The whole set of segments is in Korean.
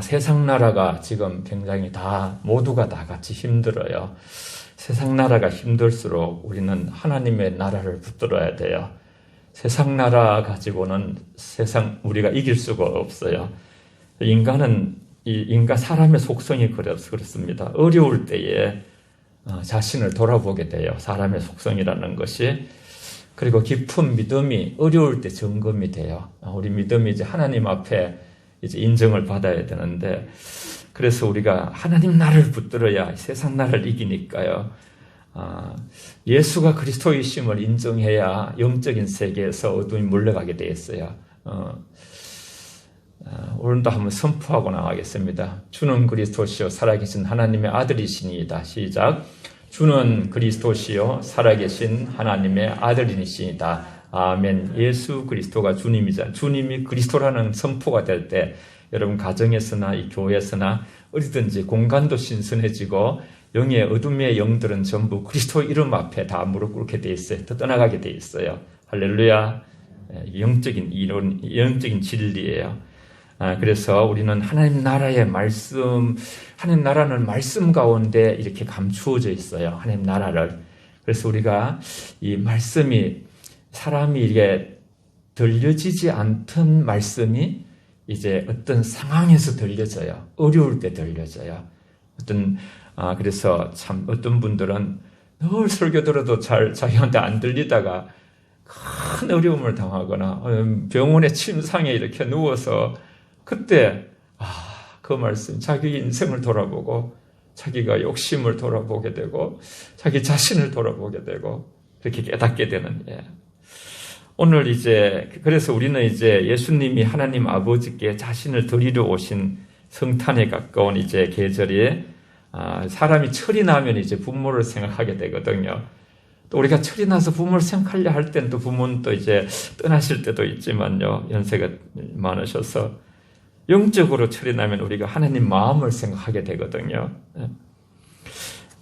세상 나라가 지금 굉장히 모두가 다 같이 힘들어요. 세상 나라가 힘들수록 우리는 하나님의 나라를 붙들어야 돼요. 세상 나라 가지고는 우리가 이길 수가 없어요. 사람의 속성이 그렇습니다. 어려울 때에 자신을 돌아보게 돼요. 사람의 속성이라는 것이. 그리고 깊은 믿음이 어려울 때 점검이 돼요. 우리 믿음이 이제 하나님 앞에 이제 인정을 받아야 되는데, 그래서 우리가 하나님 나라를 붙들어야 세상 나라를 이기니까요. 예수가 그리스도이심을 인정해야 영적인 세계에서 어둠이 물러가게 되어 있어요. 오늘도 한번 선포하고 나가겠습니다. 주는 그리스도시요 살아계신 하나님의 아들이시니이다. 시작. 주는 그리스도시요 살아계신 하나님의 아들이시니이다. 아멘. 예수 그리스도가 주님이자 주님이 그리스도라는 선포가 될 때 여러분 가정에서나 이 교회에서나 어디든지 공간도 신선해지고 영의 어둠의 영들은 전부 그리스도 이름 앞에 다 무릎 꿇게 돼 있어요. 더 떠나가게 돼 있어요. 할렐루야. 영적인 이론, 영적인 진리예요. 그래서 우리는 하나님 나라의 말씀, 하나님 나라는 말씀 가운데 이렇게 감추어져 있어요. 하나님 나라를. 그래서 우리가 이 말씀이 사람이 이게 들려지지 않던 말씀이 이제 어떤 상황에서 들려져요. 어려울 때 들려져요. 그래서 참 어떤 분들은 늘 설교 들어도 잘 자기한테 안 들리다가 큰 어려움을 당하거나 병원에 침상에 이렇게 누워서 그때 그 말씀 자기 인생을 돌아보고 자기가 욕심을 돌아보게 되고 자기 자신을 돌아보게 되고 그렇게 깨닫게 되는 오늘 그래서 우리는 이제 예수님이 하나님 아버지께 자신을 드리러 오신 성탄에 가까운 이제 계절에 사람이 철이 나면 이제 부모를 생각하게 되거든요. 또 우리가 철이 나서 부모를 생각하려 할 때는 또 부모는 또 이제 떠나실 때도 있지만요. 연세가 많으셔서 영적으로 철이 나면 우리가 하나님 마음을 생각하게 되거든요.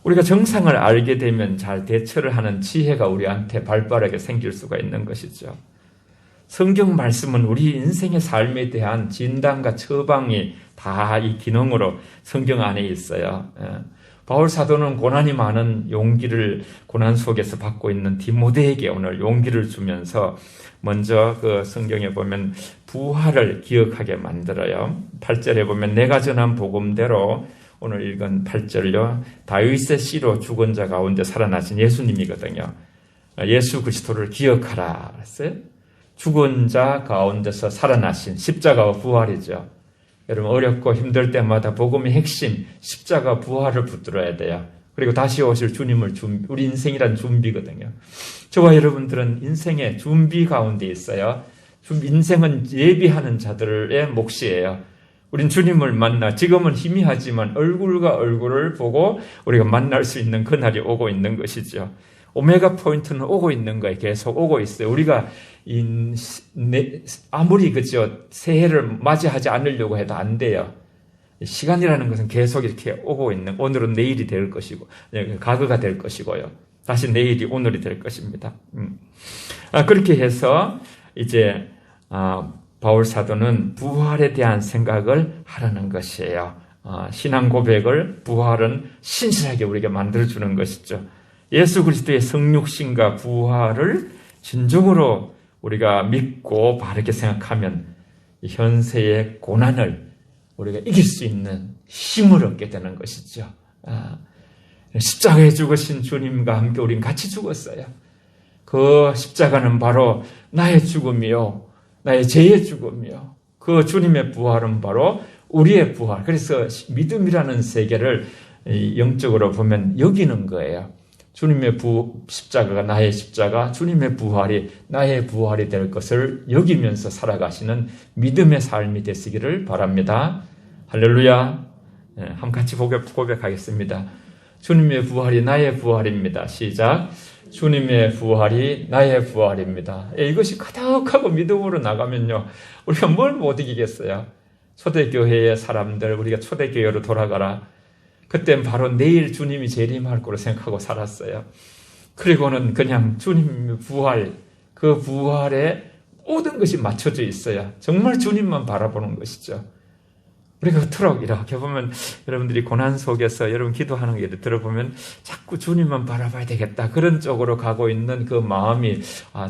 우리가 정상을 알게 되면 잘 대처를 하는 지혜가 우리한테 발빠르게 생길 수가 있는 것이죠. 성경 말씀은 우리 인생의 삶에 대한 진단과 처방이 다 이 기능으로 성경 안에 있어요. 바울 사도는 고난이 많은 고난 속에서 받고 있는 디모데에게 오늘 용기를 주면서 먼저 그 성경에 보면 부활을 기억하게 만들어요. 8절에 보면 내가 전한 복음대로 오늘 읽은 8절요. 다윗의 씨로 죽은 자 가운데 살아나신 예수님이거든요. 예수 그리스도를 기억하라 그랬어요. 죽은 자 가운데서 살아나신 십자가와 부활이죠. 여러분 어렵고 힘들 때마다 복음의 핵심 십자가 부활을 붙들어야 돼요. 그리고 다시 오실 주님을 우리 인생이란 준비거든요. 저와 여러분들은 인생의 준비 가운데 있어요. 인생은 예비하는 자들의 몫이에요. 우린 주님을 지금은 희미하지만 얼굴과 얼굴을 보고 우리가 만날 수 있는 그날이 오고 있는 것이죠. 오메가 포인트는 오고 있는 거예요. 계속 오고 있어요. 우리가 아무리 새해를 맞이하지 않으려고 해도 안 돼요. 시간이라는 것은 계속 이렇게 오고 있는, 오늘은 내일이 될 것이고, 과거가 될 것이고요. 다시 내일이 오늘이 될 것입니다. 그렇게 해서 이제 바울 사도는 부활에 대한 생각을 하라는 것이에요. 신앙 고백을 부활은 신실하게 우리에게 만들어주는 것이죠. 예수 그리스도의 성육신과 부활을 진정으로 우리가 믿고 바르게 생각하면 현세의 고난을 우리가 이길 수 있는 힘을 얻게 되는 것이죠. 십자가에 죽으신 주님과 함께 우리는 같이 죽었어요. 그 십자가는 바로 나의 죽음이요, 나의 죄의 죽음이요, 그 주님의 부활은 바로 우리의 부활. 그래서 믿음이라는 세계를 영적으로 보면 여기는 거예요. 주님의 십자가가 나의 십자가, 주님의 부활이 나의 부활이 될 것을 여기면서 살아가시는 믿음의 삶이 되시기를 바랍니다. 할렐루야. 한번 같이 고백하겠습니다. 주님의 부활이 나의 부활입니다. 시작. 주님의 부활이 나의 부활입니다. 이것이 가득하고 믿음으로 나가면요, 우리가 뭘 못 이기겠어요. 초대교회의 사람들, 우리가 초대교회로 돌아가라. 그땐 바로 내일 주님이 재림할 거로 생각하고 살았어요. 그리고는 그냥 주님의 부활, 그 부활에 모든 것이 맞춰져 있어요. 정말 주님만 바라보는 것이죠. 우리가 그토록 이렇게 보면 여러분들이 고난 속에서 여러분 기도하는 게 들어보면 자꾸 주님만 바라봐야 되겠다. 그런 쪽으로 가고 있는 그 마음이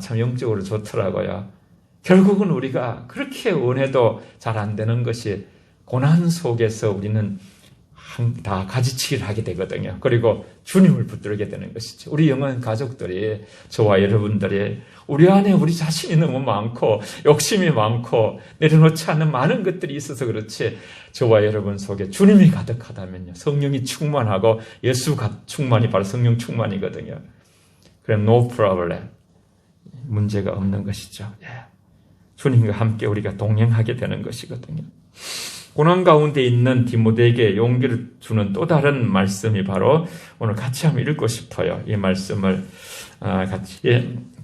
참 영적으로 좋더라고요. 결국은 우리가 그렇게 원해도 잘 안 되는 것이 고난 속에서 우리는 다 가지치기를 하게 되거든요. 그리고 주님을 붙들게 되는 것이죠. 우리 영혼 가족들이, 저와 여러분들이 우리 안에 우리 자신이 너무 많고 욕심이 많고 내려놓지 않는 많은 것들이 있어서 그렇지, 저와 여러분 속에 주님이 가득하다면요, 성령이 충만하고 예수 충만이 바로 성령 충만이거든요. 그럼 no problem, 문제가 없는 것이죠. 주님과 함께 우리가 동행하게 되는 것이거든요. 고난 가운데 있는 디모데에게 용기를 주는 또 다른 말씀이 바로 오늘 같이 한번 읽고 싶어요. 이 말씀을 같이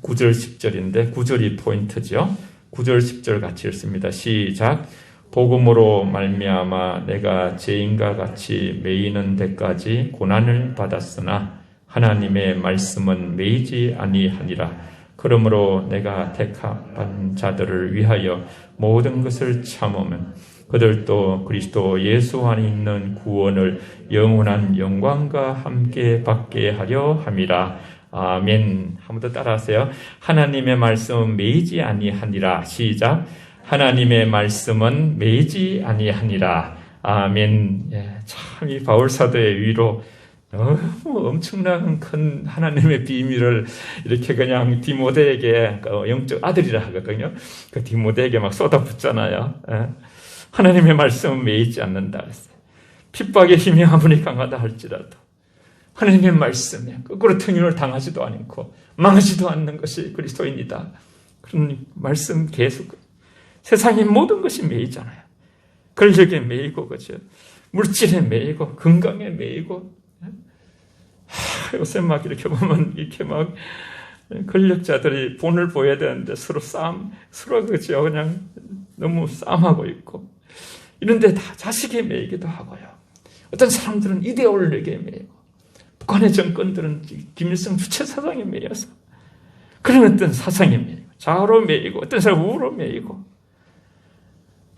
9절 10절인데 9절이 포인트죠. 9절 10절 같이 읽습니다. 시작. 복음으로 말미암아 내가 죄인과 같이 매이는 데까지 고난을 받았으나 하나님의 말씀은 매이지 아니하니라. 그러므로 내가 택한 자들을 위하여 모든 것을 참으면 그들도 그리스도 예수 안에 있는 구원을 영원한 영광과 함께 받게 하려 함이라. 아멘. 한 번 더 따라하세요. 하나님의 말씀은 매이지 아니하니라. 시작. 하나님의 말씀은 매이지 아니하니라. 아멘. 참 이 바울 사도의 위로 너무 엄청난 큰 하나님의 비밀을 이렇게 그냥 디모데에게 영적 아들이라 하거든요. 그 디모데에게 막 쏟아붓잖아요. 하나님의 말씀은 매이지 않는다 그랬어요. 핍박의 힘이 아무리 강하다 할지라도 하나님의 말씀에 거꾸로 등용을 당하지도 않고 망하지도 않는 것이 그리스도입니다. 그런 말씀 계속, 세상의 모든 것이 매이잖아요. 권력에 매이고, 그죠? 물질에 매이고, 건강에 매이고. 요새 막 이렇게 보면 이렇게 막 권력자들이 본을 보여야 되는데 서로 그죠? 그냥 너무 싸움하고 있고. 이런데 다 자식에 매이기도 하고요. 어떤 사람들은 이데올로기에 매이고, 북한의 정권들은 김일성 주체 사상에 매여서 그런 어떤 사상에 매이고, 좌로 매이고, 어떤 사람은 우로 매이고.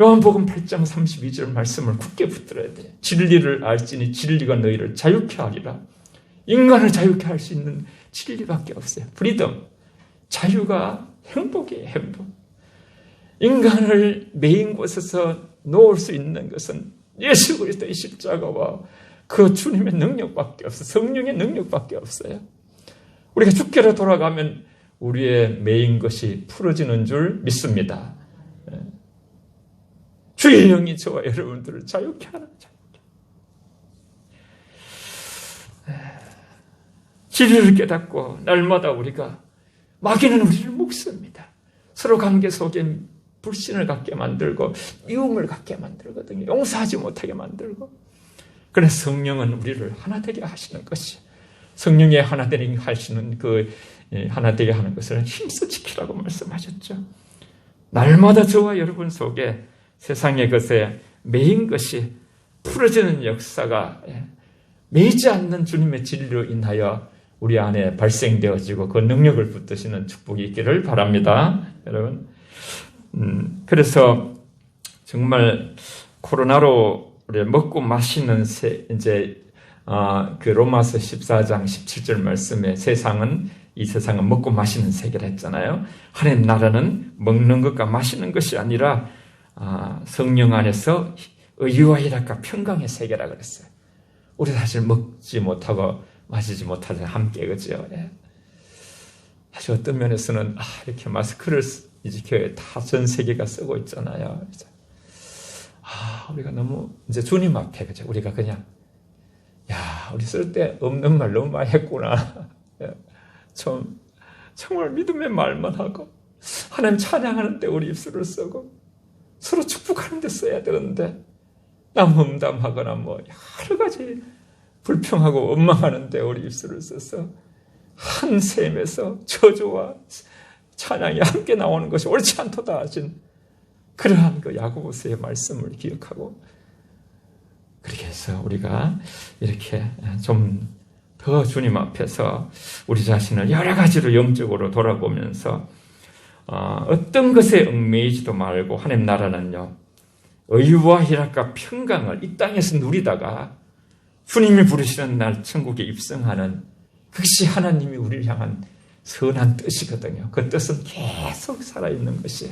요한복음 8장 32절 말씀을 굳게 붙들어야 돼요. 진리를 알지니 진리가 너희를 자유케 하리라. 인간을 자유케 할 수 있는 진리밖에 없어요. 프리덤. 자유가 행복이에요, 행복. 인간을 매인 곳에서 놓을 수 있는 것은 예수 그리스도의 십자가와 그 주님의 능력밖에 없어요. 성령의 능력밖에 없어요. 우리가 죽게로 돌아가면 우리의 매인 것이 풀어지는 줄 믿습니다. 주의 영이 저와 여러분들을 자유케 하는 진리를 깨닫고 날마다 우리가, 마귀는 우리를 묶습니다. 서로 관계 속에 불신을 갖게 만들고 미움을 갖게 만들거든요. 용서하지 못하게 만들고. 그래서 성령은 우리를 하나 되게 하시는 것이, 성령의 하나 되게 하시는 그 하나 되게 하는 것을 힘써 지키라고 말씀하셨죠. 날마다 저와 여러분 속에 세상의 것에 매인 것이 풀어지는 역사가 매이지 않는 주님의 진리로 인하여 우리 안에 발생되어지고 그 능력을 붙드시는 축복이 있기를 바랍니다. 여러분. 그래서 정말 코로나로 우리 먹고 마시는 이제 그 로마서 14장 17절 말씀에 이 세상은 먹고 마시는 세계라 했잖아요. 하나님 나라는 먹는 것과 마시는 것이 아니라 성령 안에서 의와 희락과 평강의 세계라 그랬어요. 우리 사실 먹지 못하고 마시지 못하지 함께, 그죠? 사실 어떤 면에서는 이렇게 마스크를 이렇게 다 전 세계가 쓰고 있잖아요. 우리가 너무 이제 주님 앞에, 그죠? 우리가 그냥 우리 쓸 데 없는 말 너무 많이 했구나. 정말 믿음의 말만 하고 하나님 찬양하는 데 우리 입술을 쓰고 서로 축복하는 데 써야 되는데 남험담하거나 여러 가지 불평하고 원망하는데 우리 입술을 써서 한 셈에서 저주와 찬양이 함께 나오는 것이 옳지 않도다 하신 그러한 그 야고보서의 말씀을 기억하고, 그렇게 해서 우리가 이렇게 좀 더 주님 앞에서 우리 자신을 여러 가지로 영적으로 돌아보면서 어떤 것에 얽매이지도 말고, 하나님 나라는요 의와 희락과 평강을 이 땅에서 누리다가 주님이 부르시는 날 천국에 입성하는 그것이 하나님이 우리를 향한 선한 뜻이거든요. 그 뜻은 계속 살아있는 것이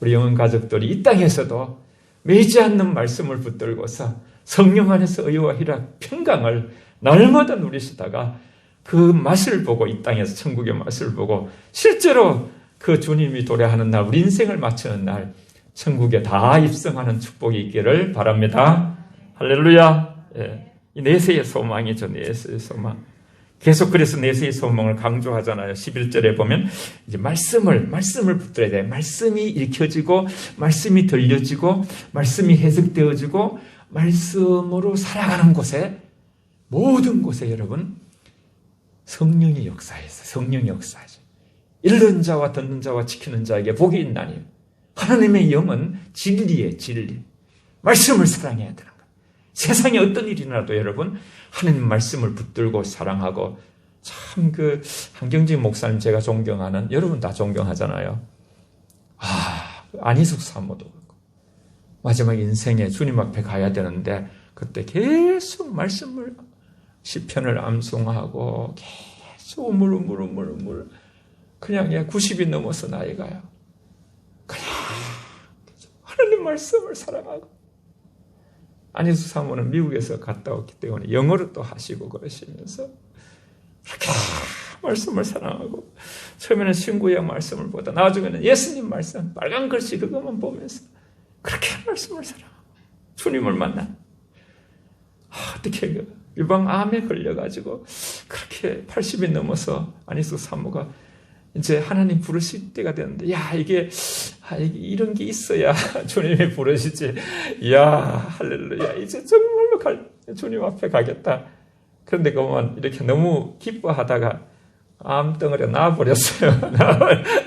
우리 영혼 가족들이 이 땅에서도 매지 않는 말씀을 붙들고서 성령 안에서 의와 희락, 평강을 날마다 누리시다가 그 맛을 보고 이 땅에서 천국의 맛을 보고 실제로 그 주님이 도래하는 날 우리 인생을 마치는 날 천국에 다 입성하는 축복이 있기를 바랍니다. 할렐루야. 예. 이 내세의 소망이죠. 내세의 소망. 계속 그래서 내세의 소망을 강조하잖아요. 11절에 보면 이제 말씀을 붙들어야 돼요. 말씀이 읽혀지고 말씀이 들려지고 말씀이 해석되어지고 말씀으로 살아가는 곳에 모든 곳에 여러분 성령이 역사해서 성령이 역사하죠. 읽는 자와 듣는 자와 지키는 자에게 복이 있나니 하나님의 영은 진리에 진리. 말씀을 사랑해야 되는 거예요. 세상에 어떤 일이 나도 여러분 하나님 말씀을 붙들고 사랑하고 참 그 한경직 목사님 제가 존경하는 여러분 다 존경하잖아요. 안희숙 사모도 그렇고 마지막 인생에 주님 앞에 가야 되는데 그때 계속 말씀을 시편을 암송하고 계속 우물 그냥 90이 넘어서 나이가요. 그냥 하나님 말씀을 사랑하고 안희수 사모는 미국에서 갔다 왔기 때문에 영어로 또 하시고 그러시면서 그렇게 말씀을 사랑하고 처음에는 신구약 말씀을 보다 나중에는 예수님 말씀 빨간 글씨 그것만 보면서 그렇게 말씀을 사랑하고 주님을 만나 어떻게 유방암에 걸려가지고 그렇게 80이 넘어서 안희수 사모가 이제 하나님 부르실 때가 되는데 이게 이런 게 있어야 주님이 부르시지. 할렐루야 이제 정말로 주님 앞에 가겠다. 그런데 그만 이렇게 너무 기뻐하다가 암덩어리가 나와버렸어요.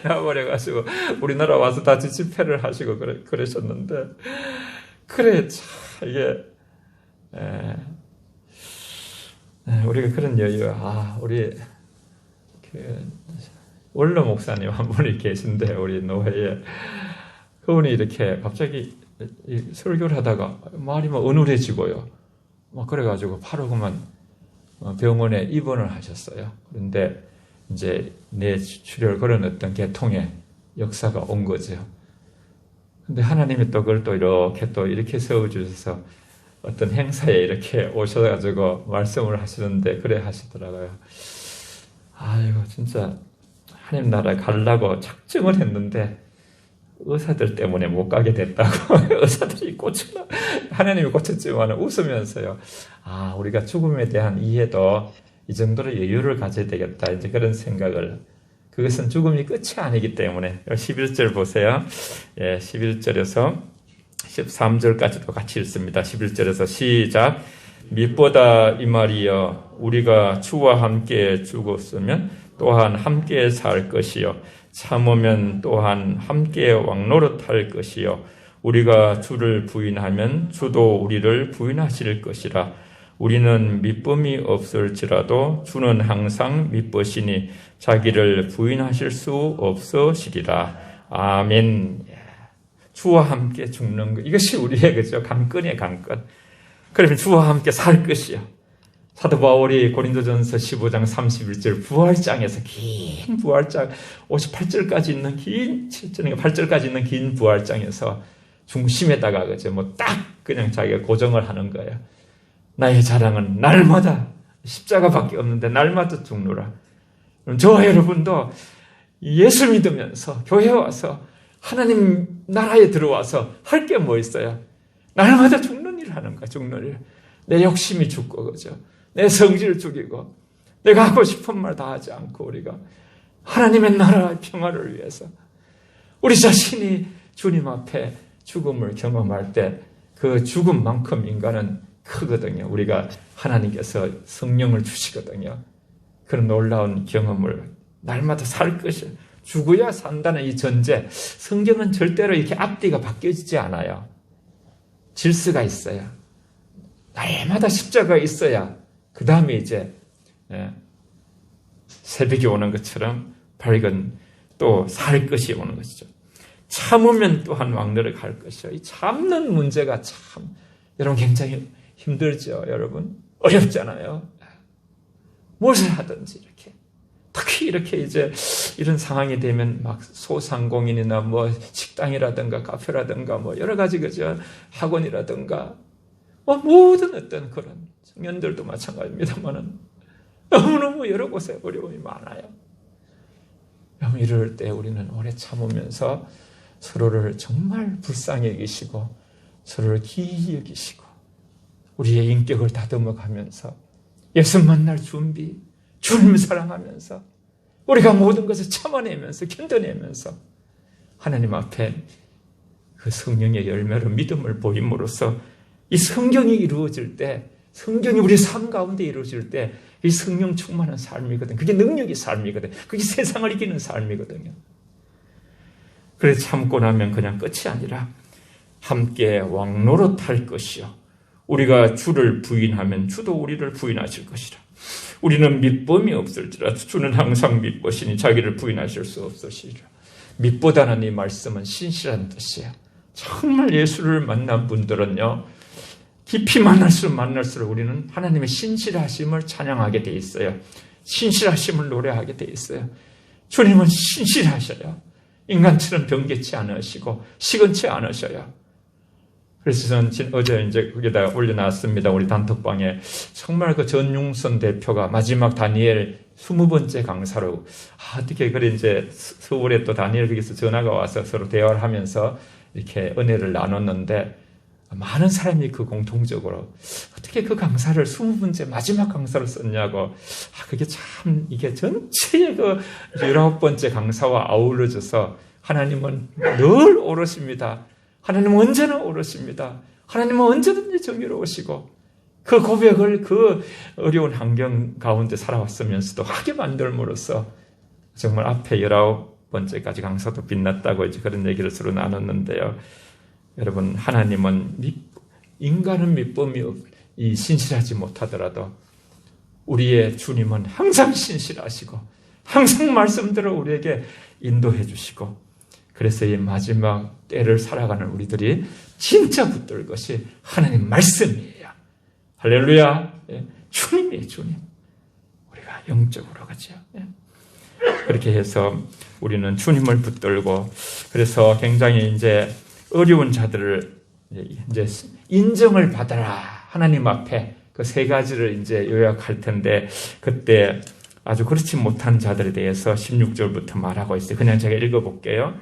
나와버려가지고 우리나라 와서 다시 집회를 하시고 그러셨는데 그래 참 이게 우리가 그런 여유 우리 원로 목사님 한 분이 계신데 우리 노회에 그분이 이렇게 갑자기 설교를 하다가 말이 막 어눌해지고요. 막 그래가지고 바로 그만 병원에 입원을 하셨어요. 그런데 이제 뇌출혈 그런 어떤 계통의 역사가 온 거죠. 근데 하나님이 또 그걸 또 이렇게 세워주셔서 어떤 행사에 이렇게 오셔가지고 말씀을 하시는데 그래 하시더라고요. 이거 진짜 하나님 나라에 가려고 작정을 했는데 의사들 때문에 못 가게 됐다고. 의사들이 하나님이 고쳤지만 웃으면서요. 우리가 죽음에 대한 이해도 이 정도로 여유를 가져야 되겠다. 이제 그런 생각을. 그것은 죽음이 끝이 아니기 때문에. 11절 보세요. 11절에서 13절까지도 같이 읽습니다. 11절에서 시작. 밑보다 이 말이여 우리가 주와 함께 죽었으면 또한 함께 살 것이요 참으면 또한 함께 왕노릇할 것이요 우리가 주를 부인하면 주도 우리를 부인하실 것이라. 우리는 미쁨이 없을지라도 주는 항상 미쁘시니 자기를 부인하실 수 없으시리라. 아멘. 주와 함께 죽는 것 이것이 우리의 그죠 강건이에요. 강건. 그러면 주와 함께 살 것이요. 사도 바울이 고린도전서 15장 31절 부활장에서 긴 부활장 58절까지 있는 긴 7절인가 8절까지 있는 긴 부활장에서 중심에다가 그죠 딱 그냥 자기가 고정을 하는 거예요. 나의 자랑은 날마다 십자가밖에 없는데 날마다 죽노라. 그럼 저와 여러분도 예수 믿으면서 교회 와서 하나님 나라에 들어와서 할 게 뭐 있어요? 날마다 죽는 일 하는 거야. 죽는 일. 내 욕심이 죽고 그죠. 내 성질 죽이고 내가 하고 싶은 말 다 하지 않고 우리가 하나님의 나라의 평화를 위해서 우리 자신이 주님 앞에 죽음을 경험할 때 그 죽음만큼 인간은 크거든요. 우리가 하나님께서 성령을 주시거든요. 그런 놀라운 경험을 날마다 살 것이에요. 죽어야 산다는 이 전제 성경은 절대로 이렇게 앞뒤가 바뀌어지지 않아요. 질서가 있어요. 날마다 십자가가 있어야 그 다음에 이제 새벽이 오는 것처럼 밝은 또 살 것이 오는 것이죠. 참으면 또한 왕래를 갈 것이요. 이 참는 문제가 참 여러분 굉장히 힘들죠. 여러분 어렵잖아요. 무엇을 하든지 이렇게 특히 이렇게 이제 이런 상황이 되면 막 소상공인이나 뭐 식당이라든가 카페라든가 뭐 여러 가지 그죠 학원이라든가 뭐 모든 어떤 그런 청년들도 마찬가지입니다만은 너무너무 여러 곳에 어려움이 많아요. 여러분 이럴 때 우리는 오래 참으면서 서로를 정말 불쌍히 여기시고 서로를 기이 여기시고 우리의 인격을 다듬어가면서 예수 만날 준비, 주님을 사랑하면서 우리가 모든 것을 참아내면서 견뎌내면서 하나님 앞에 그 성령의 열매로 믿음을 보임으로써 이 성경이 이루어질 때, 성경이 우리 삶 가운데 이루어질 때 이 성령 충만한 삶이거든. 그게 능력의 삶이거든. 그게 세상을 이기는 삶이거든요. 그래서 참고 나면 그냥 끝이 아니라 함께 왕노릇할 것이요. 우리가 주를 부인하면 주도 우리를 부인하실 것이라. 우리는 믿범이 없을지라도 주는 항상 믿보시니 자기를 부인하실 수 없으시리라. 믿보다는 이 말씀은 신실한 뜻이에요. 정말 예수를 만난 분들은요. 깊이 만날수록 우리는 하나님의 신실하심을 찬양하게 돼 있어요. 신실하심을 노래하게 돼 있어요. 주님은 신실하셔요. 인간처럼 변개치 않으시고 시건치 않으셔요. 그래서 저는 어제 이제 거기다 올려놨습니다. 우리 단톡방에 정말 그 전용선 대표가 마지막 다니엘 20번째 강사로 어떻게 그래 이제 서울에 또 다니엘 거기서 전화가 와서 서로 대화를 하면서 이렇게 은혜를 나눴는데 많은 사람이 그 공통적으로 어떻게 그 강사를 20번째 마지막 강사로 썼냐고 그게 참 이게 전체의 그 19번째 강사와 어우러져서 하나님은 늘 오르십니다. 하나님은 언제나 오르십니다. 하나님은 언제든지 정의로우시고 그 고백을 그 어려운 환경 가운데 살아왔으면서도 하게 만들므로써 정말 앞에 19번째까지 강사도 빛났다고 이제 그런 얘기를 서로 나눴는데요. 여러분 하나님은 인간은 믿음이 신실하지 못하더라도 우리의 주님은 항상 신실하시고 항상 말씀대로 우리에게 인도해 주시고 그래서 이 마지막 때를 살아가는 우리들이 진짜 붙들 것이 하나님 말씀이에요. 할렐루야. 주님이에요. 주님. 우리가 영적으로 가죠. 그렇게 해서 우리는 주님을 붙들고 그래서 굉장히 이제 어려운 자들을 이제 인정을 받아라. 하나님 앞에 그 세 가지를 이제 요약할 텐데 그때 아주 그렇지 못한 자들에 대해서 16절부터 말하고 있어요. 그냥 제가 읽어볼게요.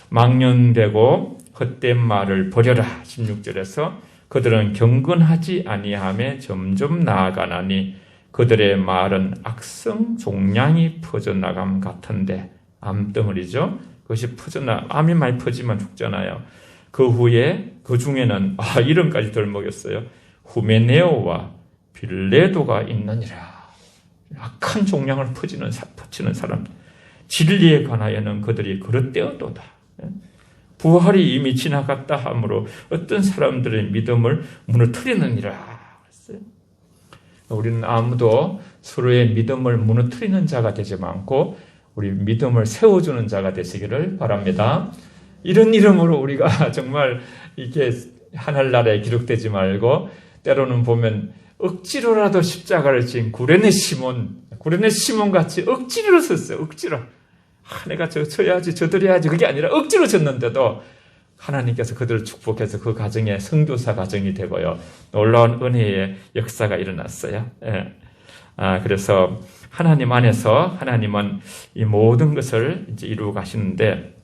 망령되고 헛된 말을 버려라. 16절에서 그들은 경건하지 아니함에 점점 나아가나니 그들의 말은 악성 종양이 퍼져나감 같은데 암덩어리죠. 그것이 암이 많이 퍼지면 죽잖아요. 그 후에 그 중에는 이름까지 덜먹였어요. 후메네오와 빌레도가 있느니라. 악한 종양을 퍼치는 사람. 진리에 관하여는 그들이 그릇되어도다. 부활이 이미 지나갔다 하므로 어떤 사람들의 믿음을 무너뜨리느니라. 우리는 아무도 서로의 믿음을 무너뜨리는 자가 되지 않고 우리 믿음을 세워주는 자가 되시기를 바랍니다. 이런 이름으로 우리가 정말 이게 하늘나라에 기록되지 말고 때로는 보면 억지로라도 십자가를 진 구레네 시몬 같이 억지로 섰어요. 억지로. 내가 져야지 저들어야지 그게 아니라 억지로 졌는데도 하나님께서 그들을 축복해서 그 가정에 선교사 가정이 되고요. 놀라운 은혜의 역사가 일어났어요. 그래서 하나님 안에서 하나님은 이 모든 것을 이제 이루어 가시는데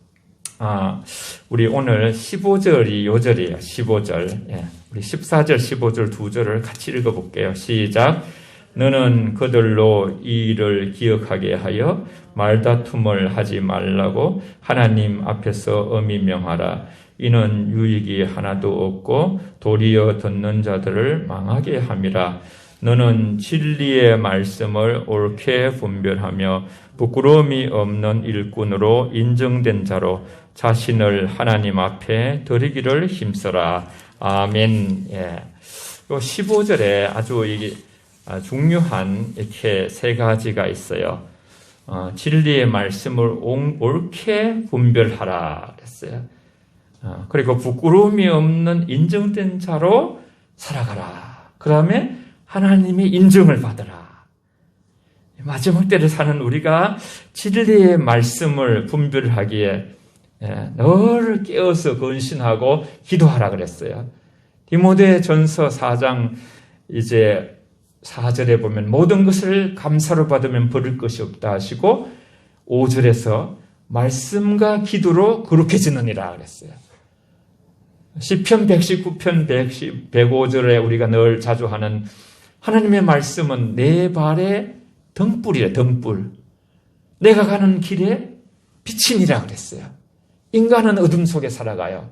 우리 오늘 15절이 요절이에요. 15절. 우리 14절, 15절 두 절을 같이 읽어볼게요. 시작. 너는 그들로 이 일을 기억하게 하여 말다툼을 하지 말라고 하나님 앞에서 엄히 명하라. 이는 유익이 하나도 없고 도리어 듣는 자들을 망하게 함이라. 너는 진리의 말씀을 옳게 분별하며 부끄러움이 없는 일꾼으로 인정된 자로 자신을 하나님 앞에 드리기를 힘써라. 아멘. 15절에 아주 이게 중요한 이렇게 세 가지가 있어요. 진리의 말씀을 옳게 분별하라 그랬어요. 그리고 부끄러움이 없는 인정된 자로 살아가라. 그 다음에 하나님의 인정을 받으라. 마지막 때를 사는 우리가 진리의 말씀을 분별하기에 늘 깨어서 근신하고 기도하라 그랬어요. 디모데전서 4장 이제 4절에 보면 모든 것을 감사로 받으면 버릴 것이 없다 하시고 5절에서 말씀과 기도로 거룩해지느니라 그랬어요. 시편 119편 105절에 우리가 늘 자주 하는 하나님의 말씀은 내 발의 등불이래, 등불. 내가 가는 길에 빛이니라 그랬어요. 인간은 어둠 속에 살아가요.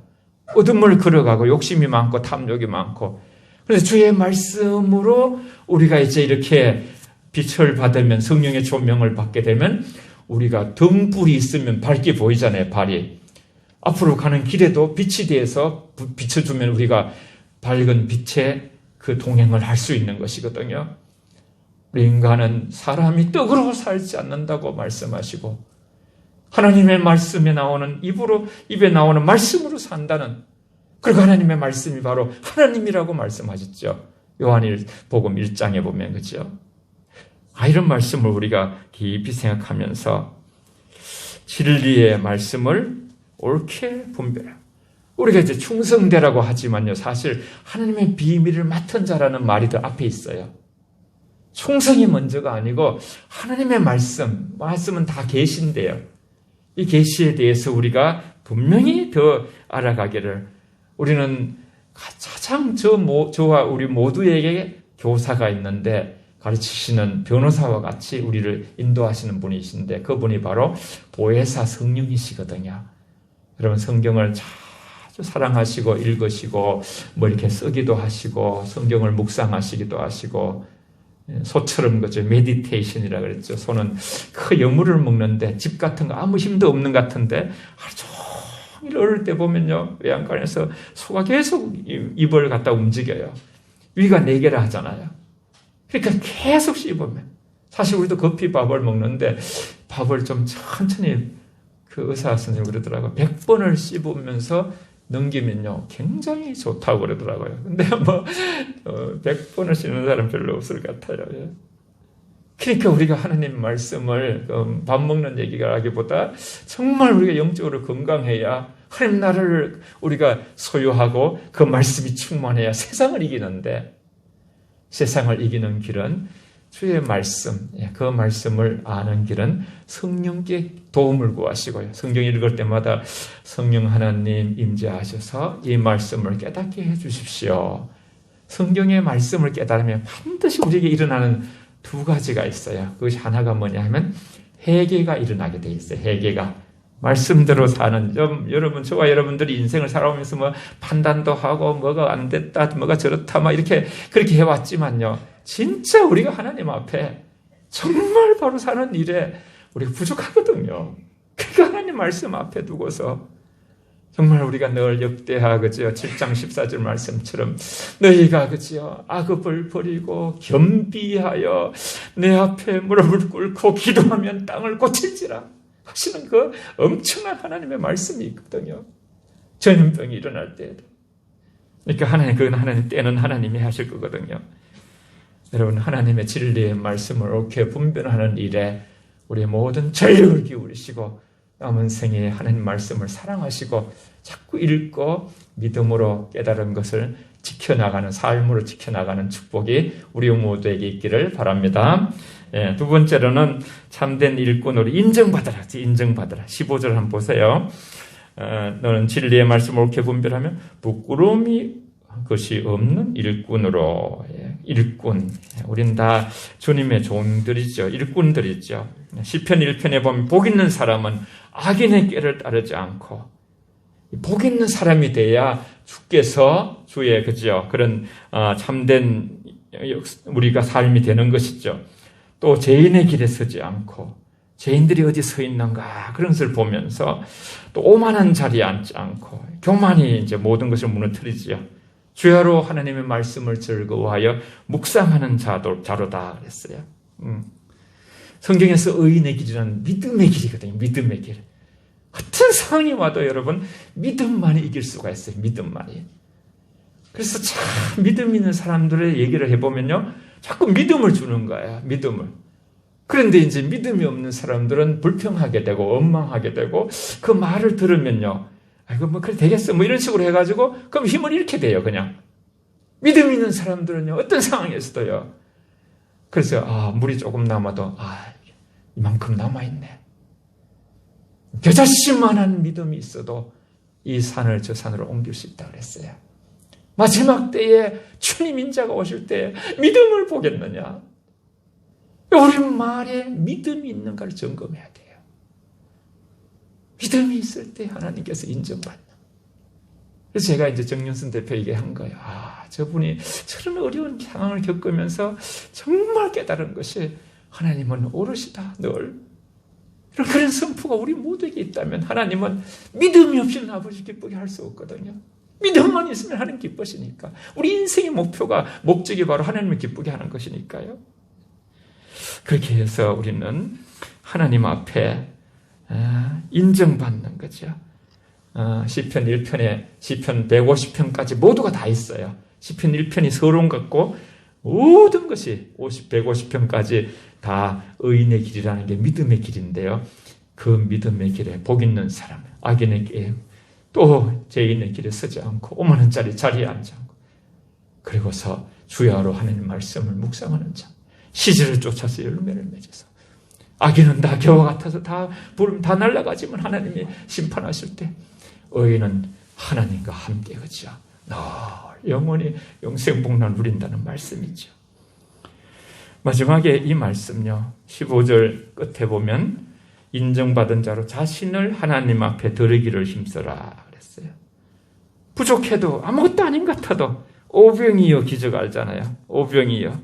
어둠을 걸어가고 욕심이 많고 탐욕이 많고. 그래서 주의 말씀으로 우리가 이제 이렇게 빛을 받으면 성령의 조명을 받게 되면 우리가 등불이 있으면 밝게 보이잖아요, 발이. 앞으로 가는 길에도 빛이 되어서 비춰주면 우리가 밝은 빛에 그 동행을 할 수 있는 것이거든요. 우리 인간은 사람이 떡으로 살지 않는다고 말씀하시고 하나님의 말씀에 나오는 입에 나오는 말씀으로 산다는, 그리고 하나님의 말씀이 바로 하나님이라고 말씀하셨죠. 요한복음 1장에 보면, 그죠? 이런 말씀을 우리가 깊이 생각하면서 진리의 말씀을 옳게 분별하고, 우리가 이제 충성되라고 하지만요, 사실 하나님의 비밀을 맡은 자라는 말이 더 앞에 있어요. 충성이 먼저가 아니고 하나님의 말씀은 다 계시인데요. 이 계시에 대해서 우리가 분명히 더 알아가기를, 우리는 가장 저와 우리 모두에게 교사가 있는데 가르치시는 변호사와 같이 우리를 인도하시는 분이신데 그분이 바로 보혜사 성령이시거든요. 여러분 성경을 자주 사랑하시고 읽으시고 뭐 이렇게 쓰기도 하시고 성경을 묵상하시기도 하시고, 소처럼 그죠, 메디테이션이라 그랬죠. 소는 그 여물을 먹는데 집 같은 거 아무 힘도 없는 것 같은데 하루 종일 어릴 때 보면요, 외양간에서 소가 계속 입을 갖다 움직여요. 위가 4개라 하잖아요. 그러니까 계속 씹으면, 사실 우리도 급히 밥을 먹는데 밥을 좀 천천히, 그 의사 선생님 그러더라고요. 100번을 씹으면서 넘기면요 굉장히 좋다고 그러더라고요. 근데 100번을 씹는 사람 별로 없을 것 같아요. 그러니까 우리가 하나님 말씀을 밥 먹는 얘기라기보다 정말 우리가 영적으로 건강해야 하나님 나라를 우리가 소유하고 그 말씀이 충만해야 세상을 이기는데, 세상을 이기는 길은 주의 말씀, 그 말씀을 아는 길은 성령께 도움을 구하시고요. 성경 읽을 때마다 성령 하나님 임재하셔서 이 말씀을 깨닫게 해주십시오. 성경의 말씀을 깨달으면 반드시 우리에게 일어나는 2가지가 있어요. 그것이 하나가 뭐냐 하면 회개가 일어나게 돼 있어요. 회개가. 말씀대로 사는, 여러분, 저와 여러분들이 인생을 살아오면서 뭐 판단도 하고 뭐가 안 됐다, 뭐가 저렇다, 막 이렇게 그렇게 해왔지만요. 진짜 우리가 하나님 앞에 정말 바로 사는 일에 우리가 부족하거든요. 그러니까 하나님 말씀 앞에 두고서 정말 우리가 늘 역대하, 그죠? 7장 14절 말씀처럼 너희가, 그죠? 악업을 버리고 겸비하여 내 앞에 무릎을 꿇고 기도하면 땅을 고칠지라 하시는 그 엄청난 하나님의 말씀이 있거든요. 전염병이 일어날 때에도. 그러니까 그건 하나님 때는 하나님이 하실 거거든요. 여러분, 하나님의 진리의 말씀을 옳게 분별하는 일에 우리의 모든 전력을 기울이시고 남은 생에 하나님 말씀을 사랑하시고 자꾸 읽고 믿음으로 깨달은 것을 지켜나가는, 삶으로 지켜나가는 축복이 우리 모두에게 있기를 바랍니다. 2번째로는 참된 일꾼으로 인정받아라. 15절 한번 보세요. 너는 진리의 말씀을 옳게 분별하면 부끄러움이 것이 없는 일꾼으로. 일꾼. 우린 다 주님의 종들이죠. 일꾼들이죠. 시편 1편에 보면 복 있는 사람은 악인의 꾀를 따르지 않고, 복 있는 사람이 돼야 주께서 주의, 그죠, 그런 참된 우리가 삶이 되는 것이죠. 또 죄인의 길에 서지 않고, 죄인들이 어디 서 있는가 그런 것을 보면서 또 오만한 자리에 앉지 않고, 교만이 이제 모든 것을 무너뜨리지요. 주야로 하나님의 말씀을 즐거워하여 묵상하는 자로다 그랬어요. 성경에서 의인의 길이란 믿음의 길이거든요. 믿음의 길. 어떤 상황이 와도 여러분 믿음만이 이길 수가 있어요. 믿음만이. 그래서 참 믿음 있는 사람들의 얘기를 해보면요, 자꾸 믿음을 주는 거예요. 믿음을. 그런데 이제 믿음이 없는 사람들은 불평하게 되고 원망하게 되고 그 말을 들으면요, 아이고 뭐 그래 되겠어 뭐 이런 식으로 해가지고 그럼 힘을 잃게 돼요. 그냥. 믿음 있는 사람들은요, 어떤 상황에서도요, 그래서 물이 조금 남아도 이만큼 남아있네. 겨자씨만한 믿음이 있어도 이 산을 저 산으로 옮길 수 있다고 그랬어요. 마지막 때에 주님 인자가 오실 때 믿음을 보겠느냐? 우리 말에 믿음이 있는가를 점검해야 돼요. 믿음이 있을 때 하나님께서 인정받는. 그래서 제가 이제 정윤선 대표에게 한 거예요. 저분이 저런 어려운 상황을 겪으면서 정말 깨달은 것이 하나님은 오르시다, 늘. 그런 선포가 우리 모두에게 있다면 하나님은 믿음이 없이는 아버지 기쁘게 할 수 없거든요. 믿음만 있으면 하나님 기쁘시니까. 우리 인생의 목표가, 목적이 바로 하나님을 기쁘게 하는 것이니까요. 그렇게 해서 우리는 하나님 앞에 인정받는 거죠. 시편 1편에 시편 150편까지 모두가 다 있어요. 시편 1편이 서론 같고 모든 것이 150편까지 다 의인의 길이라는 게 믿음의 길인데요. 그 믿음의 길에 복 있는 사람, 악인의 길에 또 죄인의 길에 서지 않고 오만한 자리에 앉지 않고, 그리고서 주야로 하나님 말씀을 묵상하는 자, 시절을 쫓아서 열매를 맺어서, 악인은 다 겨와 같아서 다 부르면 다 날아가지만 하나님이 심판하실 때 의인은 하나님과 함께 그죠, 영원히 영생복락을 누린다는 말씀이죠. 마지막에 이 말씀요, 15절 끝에 보면 인정받은 자로 자신을 하나님 앞에 드리기를 힘써라 그랬어요. 부족해도 아무것도 아닌 것 같아도 오병이어 기적 알잖아요. 오병이어.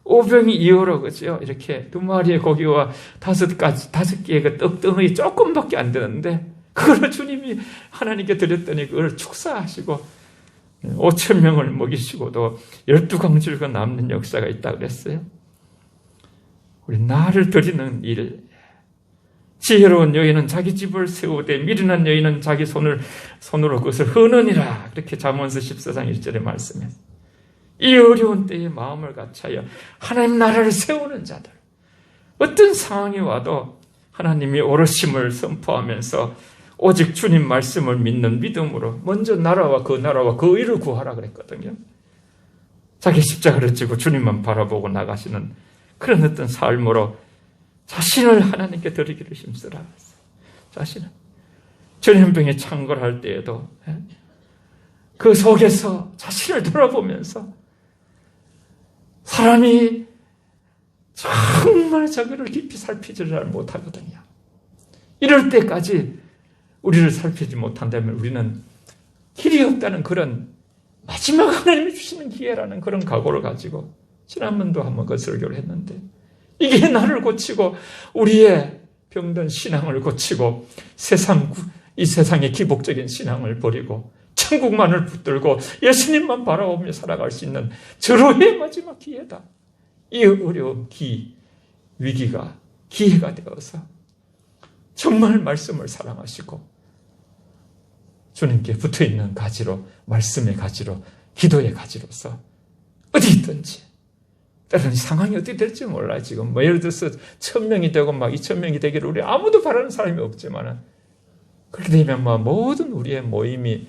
오병이 이어로 그죠? 이렇게 2마리의 고기와 5개의 그 떡덩이 조금밖에 안 되는데 그걸 주님이 하나님께 드렸더니 그걸 축사하시고 5,000명을 먹이시고도 12광줄과 남는 역사가 있다고 그랬어요. 우리 나를 드리는 일, 지혜로운 여인은 자기 집을 세우되 미련한 여인은 자기 손으로 그것을 흐느니라. 그렇게 잠언서 14장 1절에 말씀했어요. 이 어려운 때에 마음을 같이하여 하나님 나라를 세우는 자들, 어떤 상황이 와도 하나님이 오르심을 선포하면서 오직 주님 말씀을 믿는 믿음으로 먼저 나라와 그 의를 구하라 그랬거든요. 자기 십자가를 지고 주님만 바라보고 나가시는 그런 어떤 삶으로 자신을 하나님께 드리기를 힘쓰라. 자신은 전염병에 창궐할 때에도 그 속에서 자신을 돌아보면서 사람이 정말 자기를 깊이 살피지를 잘 못하거든요. 이럴 때까지 우리를 살피지 못한다면 우리는 길이 없다는 그런 마지막 하나님이 주시는 기회라는 그런 각오를 가지고 지난번도 한번 그 설교를 했는데, 이게 나를 고치고 우리의 병든 신앙을 고치고 이 세상의 기복적인 신앙을 버리고 천국만을 붙들고 예수님만 바라보며 살아갈 수 있는 절호의 마지막 기회다. 이 어려운 위기가 기회가 되어서 정말 말씀을 사랑하시고 주님께 붙어있는 가지로, 말씀의 가지로, 기도의 가지로서 어디 있든지, 때로는 상황이 어떻게 될지 몰라요. 지금 예를 들어서 1,000명이 되고 2,000명이 되기를 우리 아무도 바라는 사람이 없지만, 그렇게 되면 모든 우리의 모임이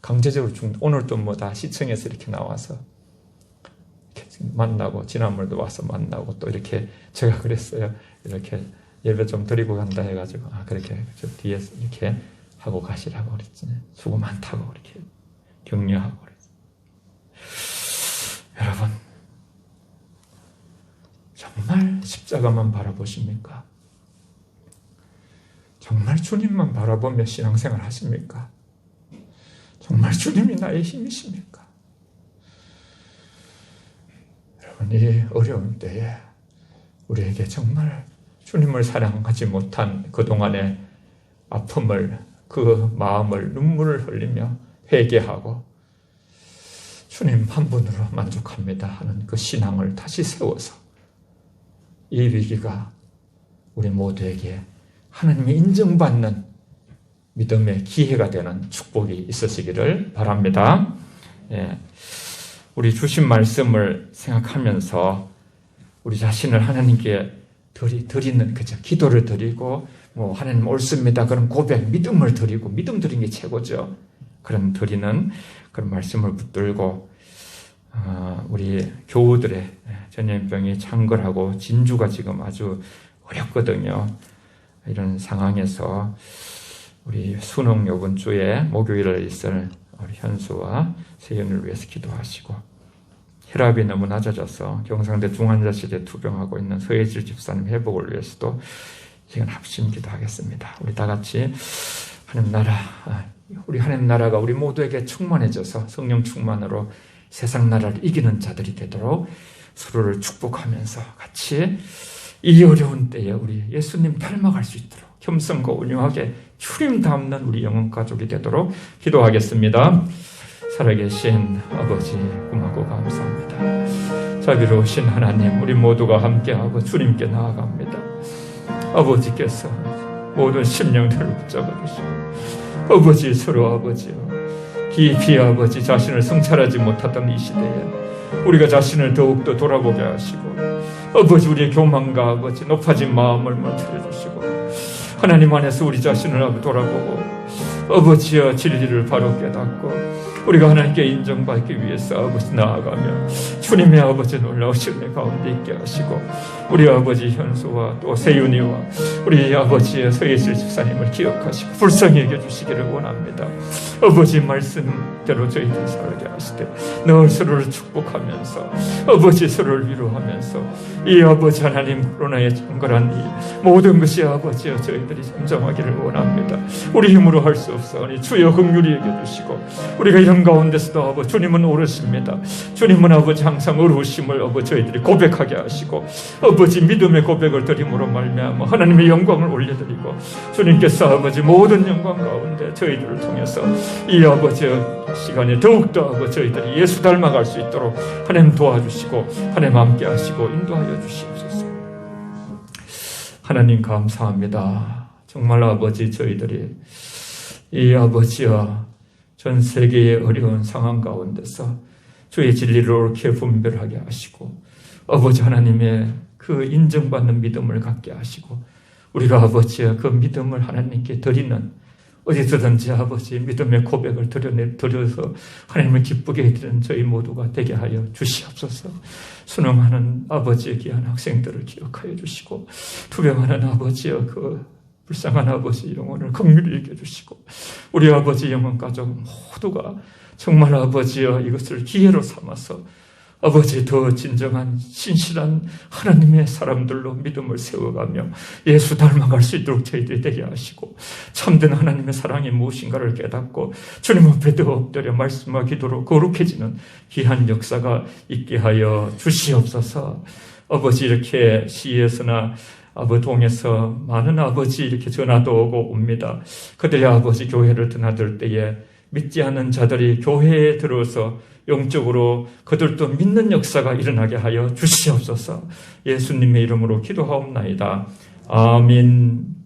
강제적으로 오늘도 다 시청에서 이렇게 나와서 이렇게 만나고, 지난번에도 와서 만나고, 또 이렇게 제가 그랬어요. 이렇게 예배 좀 드리고 간다 해가지고 그렇게 저 뒤에서 이렇게 하고 가시라고 그랬지. 수고 많다고 그렇게 격려하고 그랬어요. 여러분, 정말 십자가만 바라보십니까? 정말 주님만 바라보며 신앙생활 하십니까? 정말 주님이 나의 힘이십니까? 여러분, 이 어려운 때에 우리에게 정말 주님을 사랑하지 못한 그동안의 아픔을, 그 마음을, 눈물을 흘리며 회개하고 주님 한 분으로 만족합니다 하는 그 신앙을 다시 세워서 이 위기가 우리 모두에게 하나님의 인정받는 믿음의 기회가 되는 축복이 있으시기를 바랍니다. 예, 우리 주신 말씀을 생각하면서 우리 자신을 하나님께 드리는 그저 기도를 드리고 하나님 옳습니다. 그런 고백, 믿음을 드리고 믿음 드리는 게 최고죠. 그런 드리는 그런 말씀을 붙들고 우리 교우들의 전염병이 창궐하고 진주가 지금 아주 어렵거든요. 이런 상황에서 우리 수능 요번 주에 목요일에 있을 우리 현수와 세연을 위해서 기도하시고, 혈압이 너무 낮아져서 경상대 중환자실에 투병하고 있는 서예질 집사님 회복을 위해서도 이건 합심 기도하겠습니다. 우리 다 같이 하나님 나라, 우리 하나님 나라가 우리 모두에게 충만해져서 성령 충만으로 세상 나라를 이기는 자들이 되도록 서로를 축복하면서 같이 이 어려운 때에 우리 예수님 닮아갈 수 있도록 겸손과 온유하게 주님 닮는 우리 영혼 가족이 되도록 기도하겠습니다. 살아계신 아버지 고맙고 감사합니다. 자비로우신 하나님, 우리 모두가 함께하고 주님께 나아갑니다. 아버지께서 모든 심령들을 붙잡아 주시고, 아버지 서로 아버지요, 깊이 아버지 자신을 성찰하지 못했던 이 시대에 우리가 자신을 더욱더 돌아보게 하시고, 아버지 우리의 교만과 아버지 높아진 마음을 멈춰 주시고, 하나님 안에서 우리 자신을 돌아보고 아버지여 진리를 바로 깨닫고 우리가 하나님께 인정받기 위해서 아버지 나아가며 주님의 아버지 놀라우신 내 가운데 있게 하시고, 우리 아버지 현수와 또 세윤이와 우리 아버지의 서예실 집사님을 기억하시고 불쌍히 여겨주시기를 원합니다. 아버지 말씀대로 저희들이 살게 하시되 늘 서로를 축복하면서 아버지 서로를 위로하면서 이 아버지 하나님 코로나의 장거란 이 모든 것이 아버지여 저희들이 잠잠하기를 원합니다. 우리 힘으로 할 수 없사오니 주여 긍휼히 여겨주시고, 우리가 이런 가운데서도 아버지 주님은 오르십니다. 주님은 아버지 항상 어루우심을 아버지 저희들이 고백하게 하시고 아버지 믿음의 고백을 드림으로 말미암아 하나님의 영광을 올려드리고, 주님께서 아버지 모든 영광 가운데 저희들을 통해서 이 아버지의 시간에 더욱더 아버지 저희들이 예수 닮아갈 수 있도록 하나님 도와주시고 하나님 함께 하시고 인도하여 주시옵소서. 하나님 감사합니다. 정말 아버지 저희들이 이 아버지와 전 세계의 어려운 상황 가운데서 주의 진리를 옳게 분별하게 하시고 아버지 하나님의 그 인정받는 믿음을 갖게 하시고, 우리가 아버지의 그 믿음을 하나님께 드리는 어디서든지 아버지 믿음의 고백을 드려서 하나님을 기쁘게 해드리는 저희 모두가 되게 하여 주시옵소서. 수능하는 아버지의 귀한 학생들을 기억하여 주시고, 투병하는 아버지의 그 불쌍한 아버지 영혼을 긍휼히 여겨주시고, 우리 아버지 영혼 가족 모두가 정말 아버지여 이것을 기회로 삼아서 아버지 더 진정한 신실한 하나님의 사람들로 믿음을 세워가며 예수 닮아갈 수 있도록 저희들이 되게 하시고, 참된 하나님의 사랑이 무엇인가를 깨닫고 주님 앞에 더 엎드려 말씀과 기도로 거룩해지는 귀한 역사가 있게 하여 주시옵소서. 아버지 이렇게 시에서나 동에서 많은 아버지 이렇게 전화도 오고 옵니다. 그들의 아버지 교회를 드나들 때에 믿지 않는 자들이 교회에 들어서 영적으로 그들도 믿는 역사가 일어나게 하여 주시옵소서. 예수님의 이름으로 기도하옵나이다. 아멘.